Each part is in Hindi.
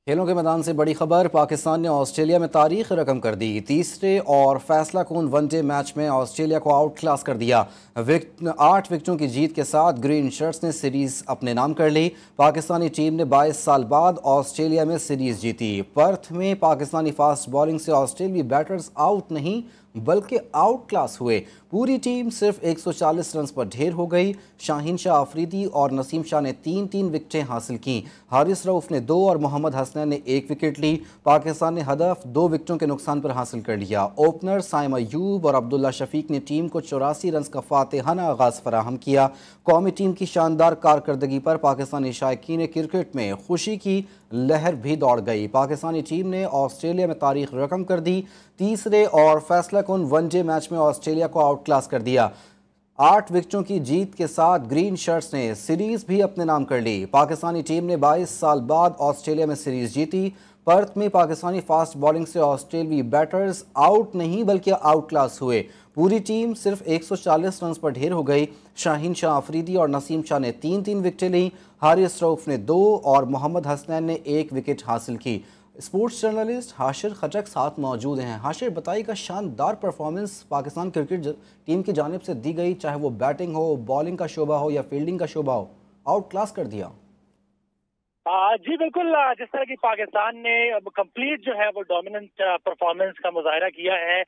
खेलों के मैदान से बड़ी खबर। पाकिस्तान ने ऑस्ट्रेलिया में तारीख रकम कर दी। तीसरे और फैसला कून वनडे मैच में ऑस्ट्रेलिया को आउट क्लास कर दिया। 8 विकेटों की जीत के साथ ग्रीन शर्ट्स ने सीरीज अपने नाम कर ली। पाकिस्तानी टीम ने 22 साल बाद ऑस्ट्रेलिया में सीरीज जीती। पर्थ में पाकिस्तानी फास्ट बॉलिंग से ऑस्ट्रेलियाई बैटर्स आउट नहीं बल्कि आउट क्लास हुए। पूरी टीम सिर्फ 140 रन पर ढेर हो गई। शाहीन शाह अफरीदी और नसीम शाह ने 3-3 विकेटें हासिल की। हारिस रऊफ ने 2 और मोहम्मद हसनैन ने 1 विकेट ली। पाकिस्तान ने हदफ 2 विकेटों के नुकसान पर हासिल कर लिया। ओपनर साइम अयूब और अब्दुल्ला शफीक ने टीम को 84 रन का फातेहाना आगाज फराहम किया। कौमी टीम की शानदार कारकर्दगी पर पाकिस्तानी शायकीन क्रिकेट में खुशी की लहर भी दौड़ गई। पाकिस्तानी टीम ने ऑस्ट्रेलिया में तारीख रकम कर दी। तीसरे और फैसला कुन वनडे मैच में ऑस्ट्रेलिया को आउट क्लास कर दिया। 8 विकेटों की जीत के साथ ग्रीन शर्ट्स ने सीरीज भी अपने नाम कर ली। पाकिस्तानी टीम ने 22 साल बाद ऑस्ट्रेलिया में सीरीज जीती। पर्थ में पाकिस्तानी फास्ट बॉलिंग से ऑस्ट्रेलियाई बैटर्स आउट नहीं बल्कि आउट क्लास हुए। पूरी टीम सिर्फ 140 रन पर ढेर हो गई। शाहीन शाह अफरीदी और नसीम शाह ने 3-3 विकेटें लीं। हारिस रऊफ ने 2 और मोहम्मद हसनैन ने 1 विकेट हासिल की। स्पोर्ट्स जर्नलिस्ट हाशिर खटक साथ मौजूद हैं। हाशिर, बताइएगा, शानदार परफॉर्मेंस पाकिस्तान क्रिकेट टीम की जानिब से दी गई, चाहे वो बैटिंग हो, बॉलिंग का शोबा हो या फील्डिंग का शोबा हो, आउट क्लास कर दिया। जी बिल्कुल। जिस तरह की पाकिस्तान ने कंप्लीट जो है वो डोमिनेंट परफॉर्मेंस का मुजाहरा किया है।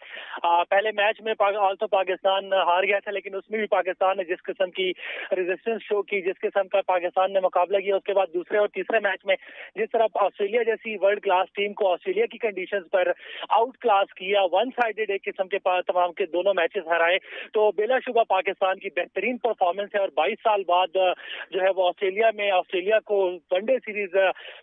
पहले मैच में ऑल्सो पाकिस्तान हार गया था, लेकिन उसमें भी पाकिस्तान ने जिस किस्म की रेजिस्टेंस शो की, जिस किस्म का पाकिस्तान ने मुकाबला किया, उसके बाद दूसरे और तीसरे मैच में जिस तरह ऑस्ट्रेलिया जैसी वर्ल्ड क्लास टीम को ऑस्ट्रेलिया की कंडीशंस पर आउट क्लास किया, वन साइडेड एक किस्म के तमाम के दोनों मैचेस हराए, तो बिलाशुबा पाकिस्तान की बेहतरीन परफॉर्मेंस है। और 22 साल बाद जो है वो ऑस्ट्रेलिया को one day series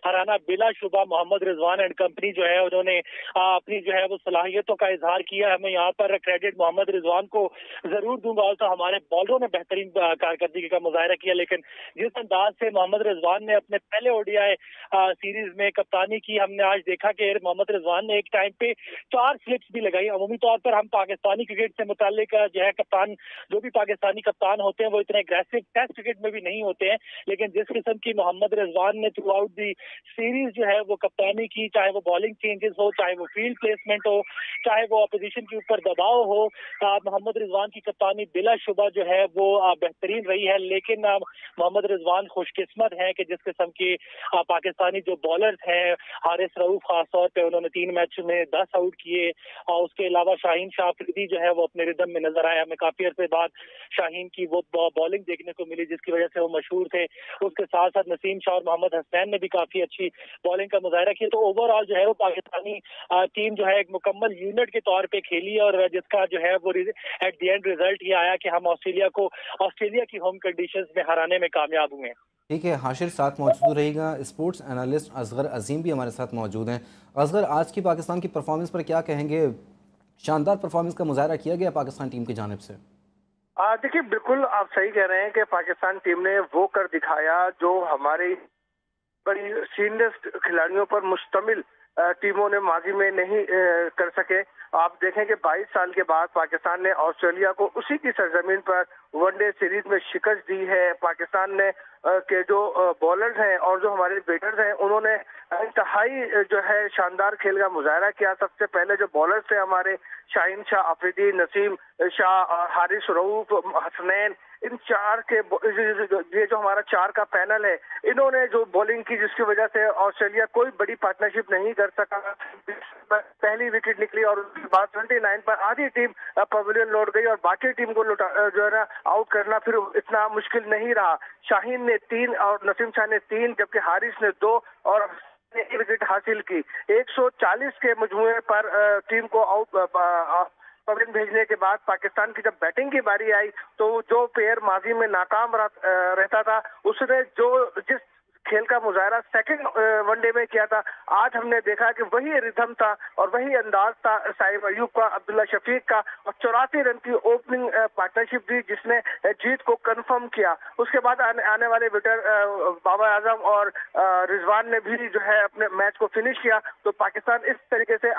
Hariana, बिलाशुबा Mohammad Rizwan and company जो है उन्होंने अपनी जो है वो सलाहियतों का इजहार किया है। मैं यहाँ पर क्रेडिट मोहम्मद रिजवान को जरूर दूंगा। तो हमारे बॉलरों ने बेहतरीन कारकर्दगी का मुजाहरा किया, लेकिन जिस अंदाज से मोहम्मद रिजवान ने अपने पहले ओडीआई सीरीज में कप्तानी की, हमने आज देखा कि मोहम्मद रिजवान ने एक टाइम पे 4 स्लिप्स भी लगाई। अमूमी तौर पर हम पाकिस्तानी क्रिकेट से मुताल्लिक जो है कप्तान, जो भी पाकिस्तानी कप्तान होते हैं वो इतने एग्रेसिव टेस्ट क्रिकेट में भी नहीं होते हैं, लेकिन जिस किस्म की मोहम्मद रिजवान ने थ्रू आउट दी सीरीज जो है वो कप्तानी की, चाहे वो बॉलिंग चेंजेस हो, चाहे वो फील्ड प्लेसमेंट हो, चाहे वो अपोजिशन के ऊपर दबाव हो, मोहम्मद रिजवान की कप्तानी बिलाशुबा जो है वो बेहतरीन रही है। लेकिन मोहम्मद रिजवान खुशकिस्मत है कि जिस किस्म के पाकिस्तानी जो बॉलर्स हैं, हारिस रऊफ खासतौर पे उन्होंने 3 मैच में 10 आउट किए, और उसके अलावा शाहीन शाह अफरीदी जो है वो अपने रिदम में नजर आया। हमें काफी अरसे बाद शाहीन की वो बॉलिंग देखने को मिली जिसकी वजह से वो मशहूर थे। उसके साथ साथ नसीम शाह और मोहम्मद हसनैन ने भी काफी अच्छी बॉलिंग का मुजाहरा किया। तो ओवरऑल जो है वो पाकिस्तानी टीम जो है एक मुकम्मल यूनिट के तौर पे खेली, और जिसका जो है वो एट द एंड रिजल्ट ये आया कि हम ऑस्ट्रेलिया की होम कंडीशंस में हराने में कामयाब हुए। ठीक है हाशिर, साथ मौजूद रहेगा। स्पोर्ट्स एनालिस्ट असगर अजीम भी हमारे साथ मौजूद हैं। असगर, आज की पाकिस्तान की परफॉर्मेंस पर क्या कहेंगे? शानदार परफॉर्मेंस का मुजाहरा किया गया पाकिस्तान टीम की जानिब से। देखिए, बिल्कुल आप सही कह रहे हैं कि पाकिस्तान टीम ने वो कर दिखाया जो हमारी बड़ी सीनियर खिलाड़ियों पर मुश्तमिल टीमों ने माजी में नहीं कर सके। आप देखें कि 22 साल के बाद पाकिस्तान ने ऑस्ट्रेलिया को उसी की सरजमीन पर वनडे सीरीज में शिकस्त दी है। पाकिस्तान ने के जो बॉलर्स हैं और जो हमारे बैटर्स हैं, उन्होंने इंतहाई जो है शानदार खेल का मुजाहरा किया। सबसे पहले जो बॉलर्स थे हमारे, शाहीन शाह अफरीदी, नसीम शाह और हारिस रऊफ, हसनैन, इन 4 के ये जो हमारा 4 का पैनल है, इन्होंने जो बॉलिंग की, जिसकी वजह से ऑस्ट्रेलिया कोई बड़ी पार्टनरशिप नहीं कर सका। पहली विकेट निकली और उसके बाद 29 पर आधी टीम पवेलियन लौट गई और बाकी टीम को जो है ना आउट करना फिर इतना मुश्किल नहीं रहा। शाहीन ने 3 और नसीम शाह ने 3, जबकि हारिस ने 2 और ने 1 विकेट हासिल की। 140 के मजमूए पर टीम को आउट पवेलियन भेजने के बाद पाकिस्तान की जब बैटिंग की बारी आई, तो जो प्लेयर माजी में नाकाम रहता था, उसने जो जिस खेल का मुजाहरा सेकंड वनडे में किया था, आज हमने देखा कि वही रिथम था और वही अंदाज था साइम अयूब का, अब्दुल्ला शफीक का, और 84 रन की ओपनिंग पार्टनरशिप थी जिसने जीत को कंफर्म किया। उसके बाद आने वाले बैटर बाबर आजम और रिजवान ने भी जो है अपने मैच को फिनिश किया। तो पाकिस्तान इस तरीके से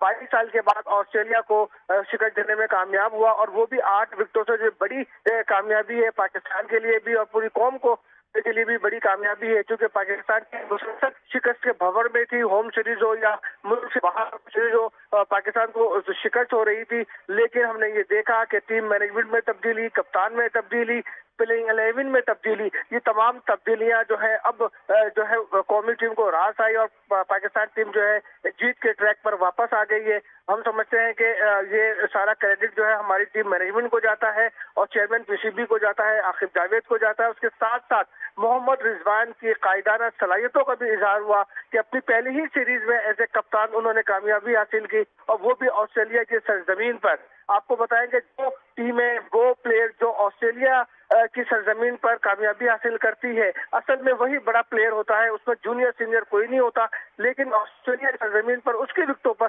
22 साल के बाद ऑस्ट्रेलिया को शिकस्त देने में कामयाब हुआ, और वो भी 8 विकेटों से, जो बड़ी कामयाबी है पाकिस्तान के लिए भी और पूरी कौम को के लिए भी बड़ी कामयाबी है, क्योंकि पाकिस्तान की मुसलसल शिकस्त शिकस्त के भंवर में थी, होम सीरीज हो या मुल्क से बाहर सीरीज हो, पाकिस्तान को शिकस्त हो रही थी। लेकिन हमने ये देखा कि टीम मैनेजमेंट में तब्दीली, कप्तान में तब्दीली, प्लेइंग 11 में तब्दीली, ये तमाम तब्दीलियां जो है अब जो है कौमी टीम को रास आई और पाकिस्तान टीम जो है जीत के ट्रैक पर वापस आ गई है। हम समझते हैं कि ये सारा क्रेडिट जो है हमारी टीम मैनेजमेंट को जाता है और चेयरमैन पीसीबी को जाता है, आकिब जावेद को जाता है। उसके साथ साथ मोहम्मद रिजवान की कायदाना सलाहियतों का भी इजहार हुआ कि अपनी पहली ही सीरीज में एज ए कप्तान उन्होंने कामयाबी हासिल की और वो भी ऑस्ट्रेलिया की सरजमीन पर। आपको बताएंगे जो टीमें, वो प्लेयर जो ऑस्ट्रेलिया की सरजमीन पर कामयाबी हासिल करती है, असल में वही बड़ा प्लेयर होता है, उसमें जूनियर सीनियर कोई नहीं होता। लेकिन ऑस्ट्रेलिया की सरजमीन पर उसके विकेटों पर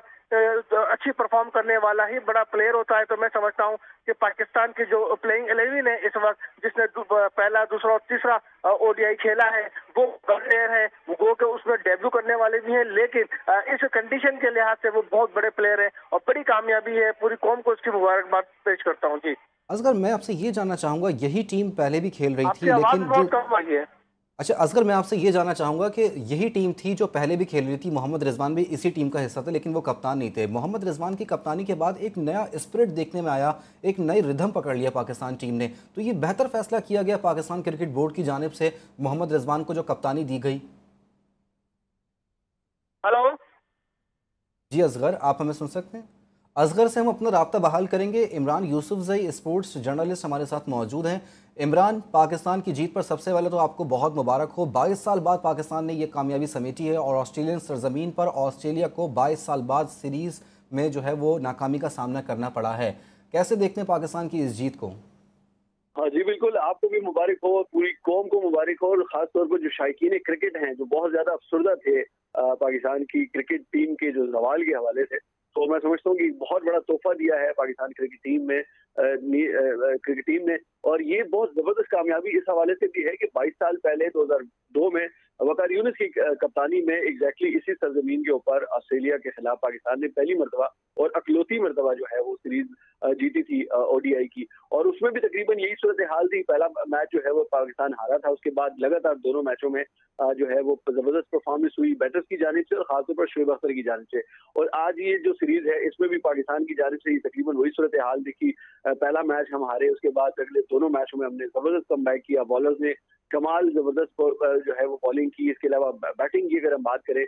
अच्छी परफॉर्म करने वाला ही बड़ा प्लेयर होता है। तो मैं समझता हूँ कि पाकिस्तान की जो प्लेइंग 11 है इस वक्त, जिसने पहला, दूसरा और तीसरा ओडीआई खेला है, वो प्लेयर है, वो के उसमें डेब्यू करने वाले भी हैं। लेकिन इस कंडीशन के लिहाज से वो बहुत बड़े प्लेयर है और बड़ी कामयाबी है। पूरी कौम को इसकी मुबारकबाद पेश करता हूँ। जी असगर, मैं आपसे ये जानना चाहूंगा, यही टीम पहले भी खेल रही आपकी थी आवाज लेकिन बहुत जो कम आई है। अच्छा असगर, मैं आपसे ये जानना चाहूंगा कि यही टीम थी जो पहले भी खेल रही थी, मोहम्मद रिजवान भी इसी टीम का हिस्सा थे लेकिन वो कप्तान नहीं थे। मोहम्मद रिजवान की कप्तानी के बाद एक नया स्पिरिट देखने में आया, एक नई रिदम पकड़ लिया पाकिस्तान टीम ने। तो ये बेहतर फैसला किया गया पाकिस्तान क्रिकेट बोर्ड की जानिब से मोहम्मद रिजवान को जो कप्तानी दी गई। हेलो जी असगर, आप हमें सुन सकते हैं? असगर से हम अपना राब्ता बहाल करेंगे। इमरान यूसुफजई स्पोर्ट्स जर्नलिस्ट हमारे साथ मौजूद हैं। इमरान, पाकिस्तान की जीत पर सबसे पहले तो आपको बहुत मुबारक हो। 22 साल बाद पाकिस्तान ने ये कामयाबी समेटी है और ऑस्ट्रेलियन सरजमीन पर ऑस्ट्रेलिया को 22 साल बाद सीरीज़ में जो है वो नाकामी का सामना करना पड़ा है। कैसे देखते हैं पाकिस्तान की इस जीत को? हाँ जी बिल्कुल, आपको भी मुबारक हो, पूरी कौम को मुबारक हो और खास तौर पर जो शायकीन क्रिकेट हैं जो बहुत ज्यादा अफसरदा थे पाकिस्तान की क्रिकेट टीम के जो जवाल के हवाले से। तो मैं समझता हूँ कि बहुत बड़ा तोहफा दिया है पाकिस्तान क्रिकेट टीम ने और ये बहुत जबरदस्त कामयाबी इस हवाले से भी है कि 22 साल पहले 2002 में वकार यूनिस की कप्तानी में एग्जैक्टली इसी सरजमीन के ऊपर ऑस्ट्रेलिया के खिलाफ पाकिस्तान ने पहली मरतबा और अकलौती मरतबा जो है वो सीरीज जीती थी ओडीआई की। और उसमें भी तकरीबन यही सूरत हाल थी। पहला मैच जो है वो पाकिस्तान हारा था, उसके बाद लगातार दोनों मैचों में जो है वो जबरदस्त परफॉर्मेंस हुई बैटर्स की जानिब से और खासतौर पर शोएब अख्तर की जानिब से। और आज ये जो सीरीज है इसमें भी पाकिस्तान की जानिब से तकरीबन वही सूरत हाल दिखी। पहला मैच हम हारे, उसके बाद अगले दोनों मैचों में हमने जबरदस्त कमबैक किया। बॉलर्स ने कमाल जबरदस्त जो है वो बॉलिंग की। इसके अलावा बैटिंग की अगर हम बात करें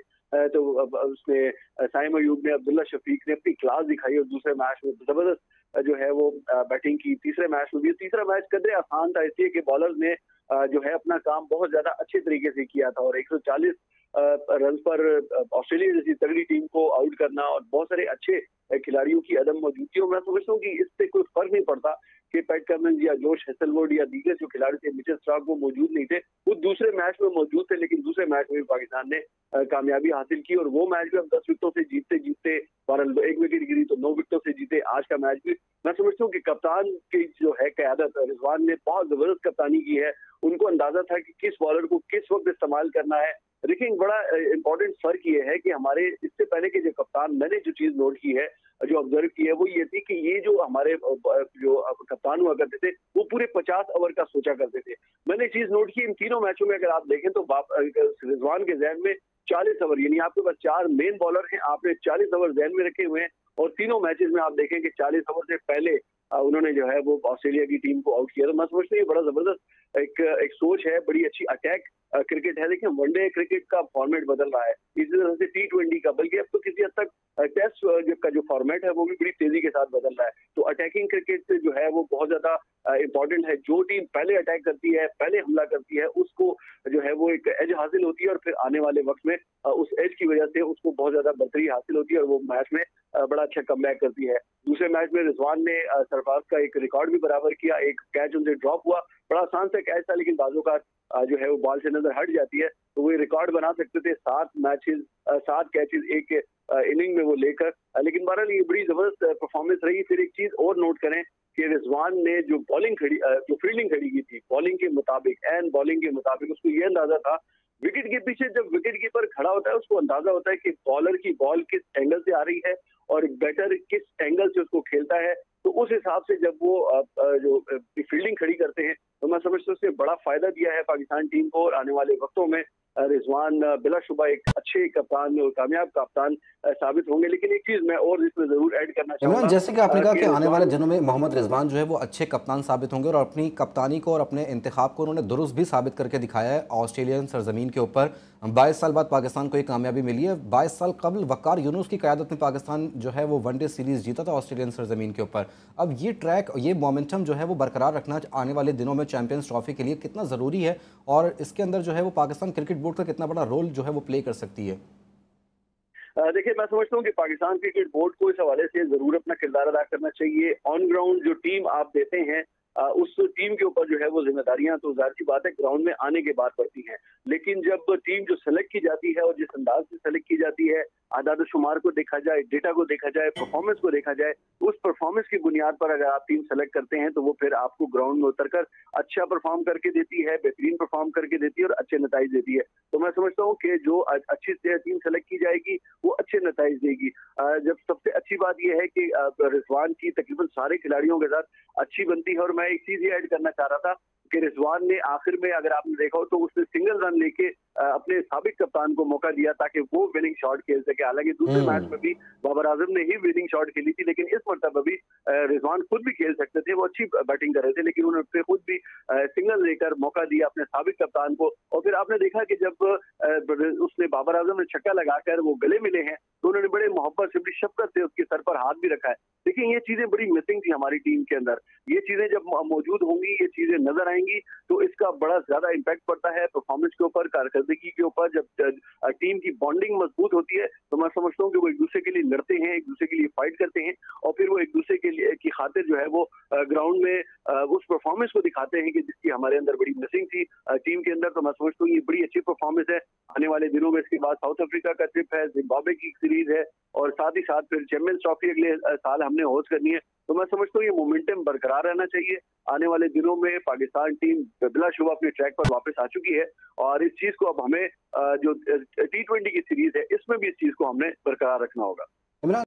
तो उसने साइम अयूब ने, अब्दुल्ला शफीक ने अपनी क्लास दिखाई और दूसरे मैच में जबरदस्त जो है वो बैटिंग की। तीसरे मैच में भी, तीसरा मैच कदरे आसान था इसलिए कि बॉलर्स ने जो है अपना काम बहुत ज्यादा अच्छे तरीके से किया था और 140 रन पर ऑस्ट्रेलिया जैसी तगड़ी टीम को आउट करना और बहुत सारे अच्छे खिलाड़ियों की अदम मौजूदगी। और मैं समझता हूँ कि इससे कोई फर्क नहीं पड़ता कि पैट कमिंस या जोश हेजलवुड या दीगर जो खिलाड़ी थे, मिचेल स्टार्क, वो मौजूद नहीं थे, वो दूसरे मैच में मौजूद थे। लेकिन दूसरे मैच में भी पाकिस्तान ने कामयाबी हासिल की और वो मैच भी हम 10 विकेटों से जीतते जीतते, 1 विकेट गिरी तो 9 विकेटों से जीते। आज का मैच भी मैं समझता हूँ कि कप्तान की जो है क़यादत, रिजवान ने बहुत जबरदस्त कप्तानी की है। उनको अंदाजा था कि किस बॉलर को किस वक्त इस्तेमाल करना है। लेकिन बड़ा इंपॉर्टेंट फर्क ये है कि हमारे इससे पहले के जो कप्तान, मैंने जो चीज नोट की है, जो ऑब्जर्व की है, वो ये थी कि ये जो हमारे जो कप्तान हुआ करते थे वो पूरे 50 ओवर का सोचा करते थे। मैंने चीज नोट की इन तीनों मैचों में, अगर आप देखें तो रिजवान के जहन में 40 ओवर, यानी आपके पास 4 मेन बॉलर हैं, आपने 40 ओवर जहन में रखे हुए हैं और तीनों मैचेस में आप देखें कि 40 ओवर से पहले उन्होंने जो है वो ऑस्ट्रेलिया की टीम को आउट किया। तो मैं समझता हूँ बड़ा जबरदस्त एक सोच है, बड़ी अच्छी अटैक क्रिकेट है। देखिए वनडे क्रिकेट का फॉर्मेट बदल रहा है, इसी तरह से T20 का, बल्कि अब तो किसी हद तक टेस्ट का जो फॉर्मेट है वो भी बड़ी तेजी के साथ बदल रहा है। तो अटैकिंग क्रिकेट से जो है वो बहुत ज्यादा इंपॉर्टेंट है। जो टीम पहले अटैक करती है, पहले हमला करती है, उसको जो है वो एक एज हासिल होती है और फिर आने वाले वक्त में उस एज की वजह से उसको बहुत ज्यादा बढ़तरी हासिल होती है और वो मैच में बड़ा अच्छा कमबैक करती है। दूसरे मैच में रिजवान ने सरफराज का एक रिकॉर्ड भी बराबर किया, एक कैच उनसे ड्रॉप हुआ, बड़ा आसान सा कैच था लेकिन बाजू का जो है वो बॉल से नजर हट जाती है तो वो रिकॉर्ड बना सकते थे। 7 कैचेस एक इनिंग में वो लेकर। लेकिन बहरहाल ये बड़ी जबरदस्त परफॉर्मेंस रही। फिर एक चीज और नोट करें कि रिजवान ने जो फील्डिंग खड़ी की थी, बॉलिंग के मुताबिक उसको ये अंदाजा था, विकेट के पीछे जब विकेट कीपर खड़ा होता है उसको अंदाजा होता है कि बॉलर की बॉल किस एंगल से आ रही है और बैटर किस एंगल से उसको खेलता है। तो उस हिसाब से जब वो जो फील्डिंग खड़ी करते हैं तो मैं समझता हूँ उसने बड़ा फायदा दिया है पाकिस्तान टीम को और आने वाले वक्तों में रिजवान बिलाशुबा एक अच्छे कप्तान और कामयाब कप्तान साबित होंगे। लेकिन एक चीज मैं और इसमें जरूर ऐड करना इमरान, चाहूंगा जैसे कि आपने कहा कि आने वाले रिजवान। दिनों में मोहम्मद रिजवान जो है वो अच्छे कप्तान साबित होंगे और अपनी कप्तानी को और अपने इंतखाब को उन्होंने दुरुस्त भी साबित करके दिखाया है ऑस्ट्रेलियन सरजमीन के ऊपर। 22 साल बाद पाकिस्तान को एक कामयाबी मिली है। 22 साल कबल वकार यूनुस की क़यादत में पाकिस्तान जो है वो वनडे सीरीज़ जीता था ऑस्ट्रेलियन सरजमीन के ऊपर। अब ये ट्रैक, ये मोमेंटम जो है वो बरकरार रखना आने वाले दिनों में चैंपियंस ट्रॉफी के लिए कितना ज़रूरी है, और इसके अंदर जो है वो पाकिस्तान क्रिकेट बोर्ड का कितना बड़ा रोल जो है वो प्ले कर सकती है? देखिए, मैं समझता हूँ कि पाकिस्तान क्रिकेट बोर्ड को इस हवाले से जरूर अपना किरदार अदा करना चाहिए। ऑन ग्राउंड जो टीम आप देते हैं उस टीम के ऊपर जो है वो जिम्मेदारियां तो जाहिर सी बात है ग्राउंड में आने के बाद पड़ती हैं। लेकिन जब टीम जो सेलेक्ट की जाती है और जिस अंदाज से सेलेक्ट की जाती है, आदाद शुमार को देखा जाए, डेटा को देखा जाए, परफॉर्मेंस को देखा जाए, उस परफॉर्मेंस की बुनियाद पर अगर आप टीम सेलेक्ट करते हैं तो वो फिर आपको ग्राउंड में उतरकर अच्छा परफॉर्म करके देती है, बेहतरीन परफॉर्म करके देती है और अच्छे नतीजे देती है। तो मैं समझता हूँ कि जो अच्छी टीम सेलेक्ट की जाएगी वो अच्छे नतीजे देगी। जब सबसे अच्छी बात यह है कि रिजवान की तकरीबन सारे खिलाड़ियों के साथ अच्छी बनती है। और मैं एक चीज ये ऐड करना चाह रहा था कि रिजवान ने आखिर में, अगर आपने देखा हो, तो उसने सिंगल रन लेके अपने साबिक कप्तान को मौका दिया ताकि वो विनिंग शॉट खेल सके। हालांकि दूसरे मैच में भी बाबर आजम ने ही विनिंग शॉट खेली थी, लेकिन इस मरतबा भी रिजवान खुद भी खेल सकते थे, वो अच्छी बैटिंग कर रहे थे, लेकिन उन्होंने खुद भी सिंगल लेकर मौका दिया अपने साबिक कप्तान को। और फिर आपने देखा कि जब उसने बाबर आजम ने छक्का लगाकर वो गले मिले हैं तो उन्होंने बड़े मोहब्बत से, बड़ी शफकत से उसके सर पर हाथ भी रखा है। देखिए, ये चीजें बड़ी मिसिंग थी हमारी टीम के अंदर। ये चीजें जब मौजूद होंगी, ये चीजें नजर आएंगी तो इसका बड़ा ज्यादा इम्पैक्ट पड़ता है परफॉर्मेंस के ऊपर, कारकर्दगी के ऊपर। जब टीम की बॉन्डिंग मजबूत होती है तो मैं समझता हूँ कि वो एक दूसरे के लिए लड़ते हैं, एक दूसरे के लिए फाइट करते हैं और फिर वो एक दूसरे के लिए की खातिर जो है वो ग्राउंड में उस परफॉर्मेंस को दिखाते हैं कि जिसकी हमारे अंदर बड़ी मिसिंग थी टीम के अंदर। तो मैं समझता हूँ ये बड़ी अच्छी परफॉर्मेंस है। आने वाले दिनों में इसके बाद साउथ अफ्रीका का ट्रिप है, जिम्बाब्वे की सीरीज है और साथ ही साथ फिर चैंपियंस ट्रॉफी अगले साल हमने होस्ट करनी है। तो मैं समझता हूँ ये मोमेंटम बरकरार रहना चाहिए। आने वाले दिनों में पाकिस्तान टीम बिलाशुबा अपने ट्रैक पर वापस आ चुकी है और इस चीज को अब हमें जो T20 की सीरीज है इसमें भी इस चीज को हमने बरकरार रखना होगा।